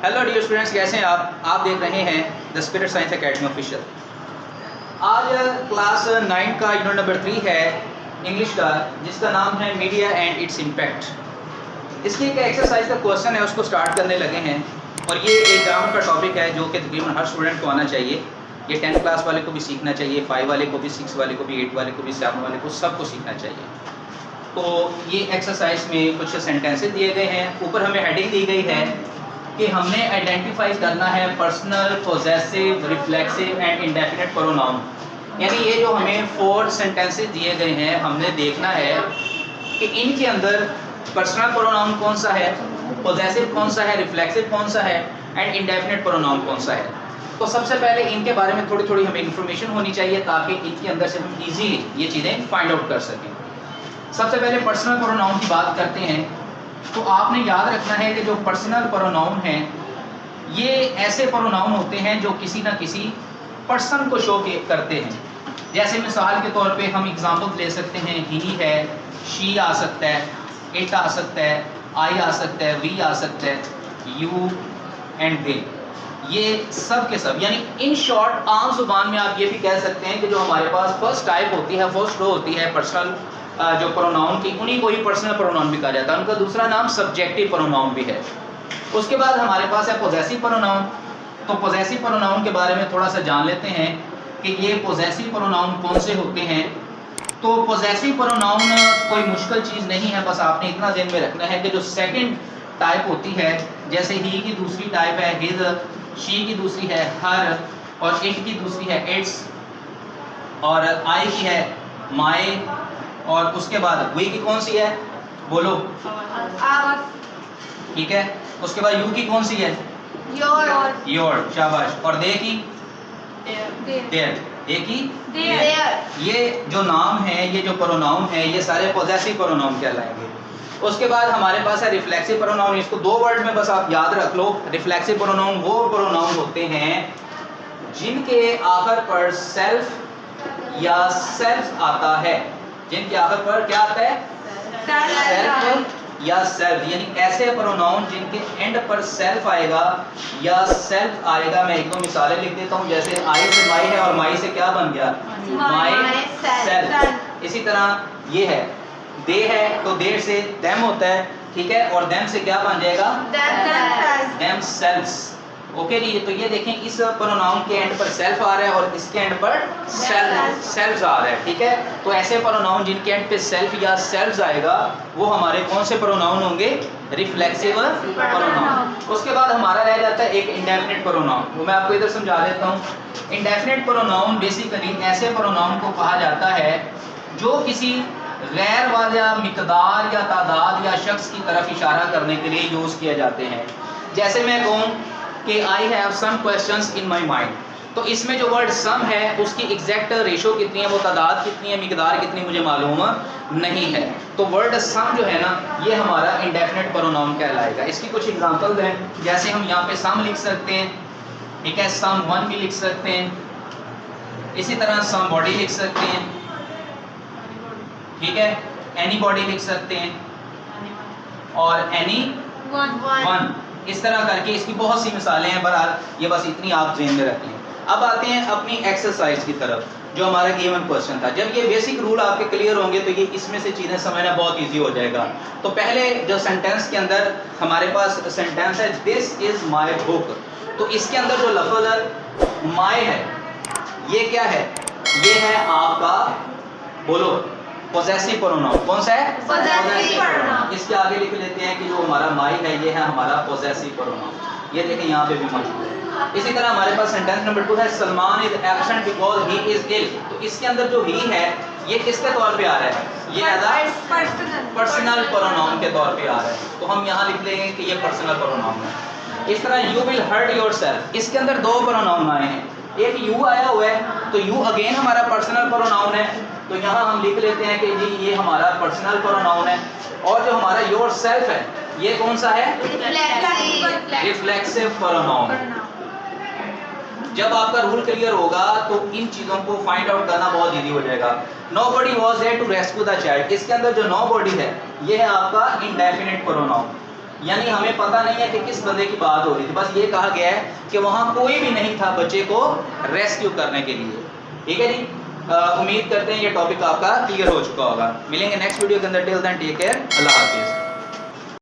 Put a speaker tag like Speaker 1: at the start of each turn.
Speaker 1: Hello dear students, कैसे हैं आप देख रहे हैं the spirit science academy official. आज क्लास 9 का यूनिट नंबर 3 है इंग्लिश का, जिसका नाम है मीडिया एंड इट्स इम्पैक्ट। इसकी एक एक्सरसाइज का क्वेश्चन है, उसको स्टार्ट करने लगे हैं। और ये एक ग्रामर का टॉपिक है जो कि तकरीबन हर स्टूडेंट को आना चाहिए। ये 10th क्लास वाले को भी सीखना चाहिए, 5 वाले को भी, 6 वाले को भी, 8 वाले को भी, 7 वाले को, सबको सीखना चाहिए। तो ये एक्सरसाइज में कुछ सेंटेंसेस दिए गए हैं, ऊपर हमें हेडिंग दी गई है कि हमने आइडेंटिफाई करना है personal, possessive, reflexive and indefinite pronoun. यानी ये जो हमें 4 सेंटेंसेस दिए गए हैं, हमने देखना है कि इनके अंदर पर्सनल प्रोनाउन कौन सा है, पोजेसिव कौन सा है, रिफ्लेक्सिव कौन सा है एंड इंडेफिनिट प्रोनाउन कौन सा है। तो सबसे पहले इनके बारे में थोड़ी थोड़ी हमें इन्फॉर्मेशन होनी चाहिए ताकि इनके अंदर से हम इजीली ये चीज़ें फाइंड आउट कर सकें। सबसे पहले पर्सनल प्रोनाउन की बात करते हैं। तो आपने याद रखना है कि जो पर्सनल प्रोनाउन है ये ऐसे प्रोनाउन होते हैं जो किसी ना किसी पर्सन को शो करते हैं। जैसे मिसाल के तौर पे हम एग्जांपल ले सकते हैं, ही है, शी आ सकता है, इट आ सकता है, आई आ सकता है, वी आ सकता है, यू एंड दे। ये सब के सब, यानी इन शॉर्ट आम जुबान में आप ये भी कह सकते हैं कि जो हमारे पास फर्स्ट टाइप होती है, फर्स्ट रो होती है पर्सनल जो प्रोनाउन की, उन्हीं को ही पर्सनल प्रोनाउन भी कहा जाता है। उनका दूसरा नाम सब्जेक्टिव प्रोनाउन भी है। उसके बाद हमारे पास है पोजेसिव प्रोनाउन। तो पोजेसिव प्रोनाउन के बारे में थोड़ा सा जान लेते हैं कि ये पोजेसिव प्रोनाउन कौन से होते हैं। तो पोजेसिव प्रोनाउन कोई मुश्किल चीज़ नहीं है, बस आपने इतना ध्यान में रखना है कि जो सेकंड टाइप होती है, जैसे ही की दूसरी टाइप है हिज, शी की दूसरी है हर, और इट की दूसरी है इट्स, और आई की है माई, और उसके बाद वी की कौन सी है, बोलो, ठीक है। उसके बाद यू की कौन सी है, योर, शाबाश। और दे की देयर, दे की देयर। ये जो नाम है, ये जो प्रोनाउन है, ये सारे पोजेसिव प्रोनाउन कहलाएंगे। उसके बाद हमारे पास है रिफ्लेक्सिव प्रोनाउन। इसको 2 वर्ड में बस आप याद रख लो। रिफ्लेक्सिव प्रोनाउन वो प्रोनाउन होते हैं जिनके आखिर पर सेल्फ या सेल्फ आता है। जिनके आखिर पर क्या आता है, सेल्फ या सेल्फ, यानी ऐसे प्रोनाउन जिनके एंड पर सेल्फ आएगा या सेल्फ आएगा। मैं 1-2 मिसालें लिख देता हूँ। जैसे आई से माई है और माई से क्या बन गया, माई सेल्फ। इसी तरह ये है, दे है तो देर से देम होता है, ठीक है, और देम से क्या बन जाएगा, देम सेल्फ्स। ओके जी। तो ये देखें, इस प्रोनाउन के एंड पर सेल्फ आ रहा है और इसके एंड पर सेल्फ्स आ रहा है, ठीक है। तो ऐसे प्रोनाउन जिनके एंड पे सेल्फ या सेल्फ्स आएगा वो हमारे कौन से प्रोनाउन होंगे, रिफ्लेक्सिव प्रोनाउन। उसके बाद हमारा रह जाता है एक इंडेफिनिट प्रोनाउन। वो मैं आपको इधर समझा देता हूँ। इंडेफिनिट प्रोनाउन बेसिकली ऐसे प्रोनाउन को कहा जाता है जो किसी गैर वाला मिकदार या तादाद या शख्स की तरफ इशारा करने के लिए यूज़ किए जाते हैं। जैसे मैं कहूँ कि I have some questions in my mind, तो इसमें जो वर्ड सम है उसकी एग्जैक्ट रेशो कितनी है, वो तादाद कितनी है, मिकदार कितनी, मुझे मालूम नहीं है। तो वर्ड सम जो है ना, ये हमारा इंडेफिनिट प्रोनाउन कहलाएगा। इसकी कुछ एग्जांपल्स हैं। जैसे हम यहाँ पे सम लिख सकते हैं, ठीक है, सम वन भी लिख सकते हैं। इसी तरह सम बॉडी लिख सकते हैं, ठीक है, एनी बॉडी लिख सकते हैं, और एनी वन। इस तरह करके इसकी बहुत सी मिसालें हैं। बहरहाल ये बस इतनी आप ज़हन में रखें। अब आते हैं अपनी एक्सरसाइज की तरफ, जो हमारा गिवन क्वेश्चन था। जब ये बेसिक रूल आपके क्लियर होंगे तो ये इसमें से चीज़ें समझना बहुत इजी हो जाएगा। तो पहले जो सेंटेंस के अंदर हमारे पास सेंटेंस है, दिस इज़ माई बुक। तो इसके अंदर जो लफ्ज़ माई है, ये क्या है, ये है आपका, बोलो, पोजेसिव प्रोनाउन। कौन सा है, पोजेसिव प्रोनाउन। इसके आगे लिख लेते हैं कि जो हमारा माई है ये है हमारा पोजेसिव प्रोनाउन। ये देखें यहाँ पे भी मौजूद है। इसी तरह हमारे पास सेंटेंस नंबर 2 है, Salman is absent because he is ill. तो इसके अंदर जो ही है ये किसके तौर पे आ रहा है, ये पर्सनल प्रोनाउन के तौर पे आ रहा है। तो हम यहाँ लिख लेंगे कि ये पर्सनल प्रोनाउन है। इस तरह यू विल हर्ट योरसेल्फ, इसके अंदर 2 प्रोनाउन आए हैं। एक यू आया हुआ है, तो यू अगेन हमारा पर्सनल प्रोनाउन है। तो यहाँ हम लिख लेते हैं कि जी ये हमारा पर्सनल प्रोनाउन है। और जो हमारा योर सेल्फ है ये कौन सा है, रिफ्लेक्सिव प्रोनाउन। जब आपका रूल क्लियर होगा तो इन चीज़ों को फाइंड आउट करना बहुत इजी हो जाएगा। Nobody was there to rescue the child, इसके अंदर जो नोबडी है ये है आपका इंडेफिनिट प्रोनाउन। यानी हमें पता नहीं है कि किस बंदे की बात हो रही थी, बस ये कहा गया है कि वहाँ कोई भी नहीं था बच्चे को रेस्क्यू करने के लिए। ठीक है जी, उम्मीद करते हैं ये टॉपिक आपका क्लियर हो चुका होगा। मिलेंगे नेक्स्ट वीडियो के अंदर, टिल देन टेक केयर, अल्लाह हाफिज़।